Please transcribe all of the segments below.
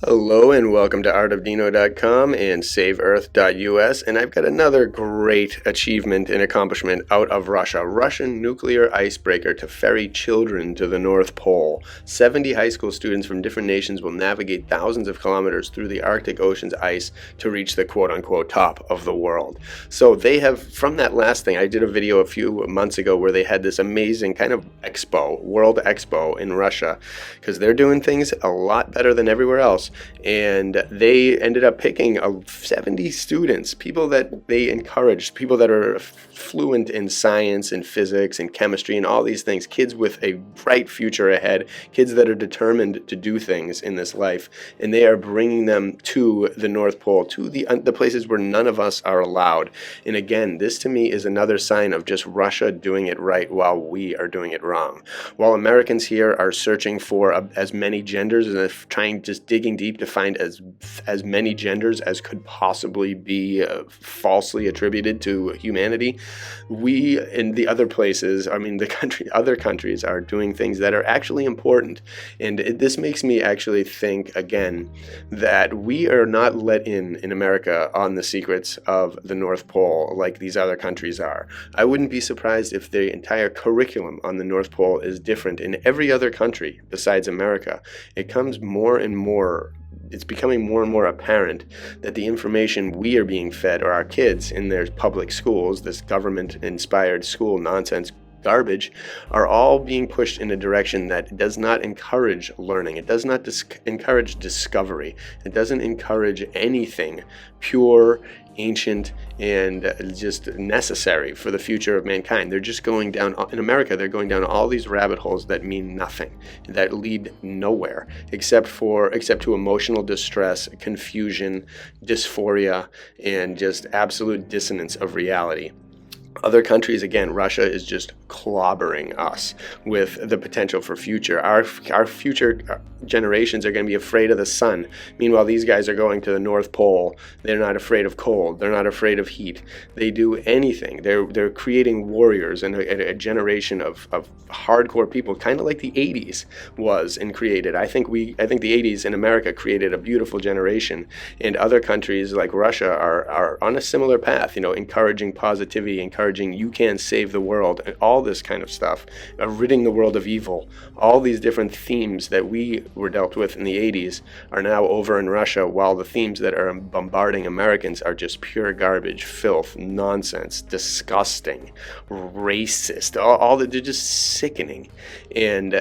Hello and welcome to artofdino.com and saveearth.us, and I've got another great achievement and accomplishment out of Russia. Russian nuclear icebreaker to ferry children to the North Pole. 70 high school students from different nations will navigate thousands of kilometers through the Arctic Ocean's ice to reach the quote-unquote top of the world. So they have, from that last thing, I did a video a few months ago where they had this amazing kind of expo, World Expo in Russia, because they're doing things a lot better than everywhere else. And they ended up picking 70 students, people that they encouraged, people that are fluent in science and physics and chemistry and all these things, kids with a bright future ahead, kids that are determined to do things in this life. And they are bringing them to the North Pole, to the places where none of us are allowed. And again, this to me is another sign of just Russia doing it right while we are doing it wrong. While Americans here are searching for as many genders and trying, just digging deep to find as many genders as could possibly be falsely attributed to humanity, we in the other places, other countries are doing things that are actually important. And this makes me actually think again that we are not let in America on the secrets of the North Pole like these other countries are. I wouldn't be surprised if the entire curriculum on the North Pole is different in every other country besides America. It's becoming more and more apparent that the information we are being fed, or our kids in their public schools, this government-inspired school nonsense garbage, are all being pushed in a direction that does not encourage learning. It does not encourage discovery. It doesn't encourage anything pure, ancient, and just necessary for the future of mankind. They're just going down, in America, they're going down all these rabbit holes that mean nothing, that lead nowhere, except to emotional distress, confusion, dysphoria, and just absolute dissonance of reality. Other countries, again, Russia is just clobbering us with the potential for future. Our future generations are going to be afraid of the sun. Meanwhile, these guys are going to the North Pole. They're not afraid of cold. They're not afraid of heat. They do anything. They're creating warriors and a generation of hardcore people, kind of like the 80s was and created. I think the 80s in America created a beautiful generation, and other countries like Russia are on a similar path, encouraging positivity, encouraging you can save the world, and all this kind of stuff, ridding the world of evil. All these different themes that we were dealt with in the 80s are now over in Russia, while the themes that are bombarding Americans are just pure garbage, filth, nonsense, disgusting, racist, they're just sickening. And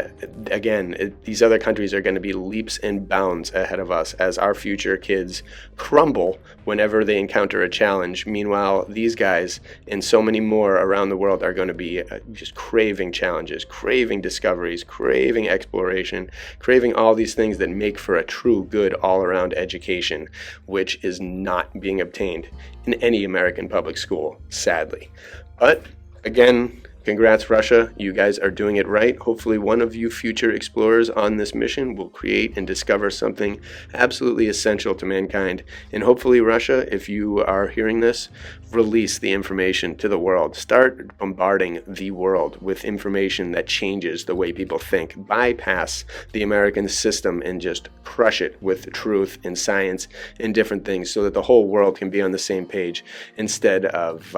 again, these other countries are going to be leaps and bounds ahead of us as our future kids crumble whenever they encounter a challenge. Meanwhile, these guys and so many more around the world are going to be just craving challenges, craving discoveries, craving exploration, craving all these things that make for a true good all-around education, which is not being obtained in any American public school, sadly. But again, congrats, Russia. You guys are doing it right. Hopefully one of you future explorers on this mission will create and discover something absolutely essential to mankind. And hopefully, Russia, if you are hearing this, release the information to the world. Start bombarding the world with information that changes the way people think. Bypass the American system and just crush it with truth and science and different things so that the whole world can be on the same page instead of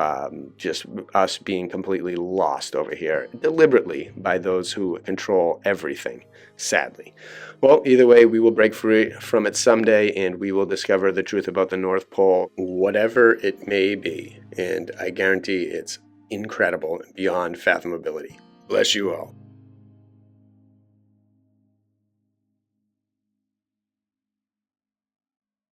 just us being completely lost over here deliberately by those who control everything, sadly. Well, either way, we will break free from it someday, and we will discover the truth about the North Pole, whatever it may be. And I guarantee it's incredible and beyond fathomability. Bless you all.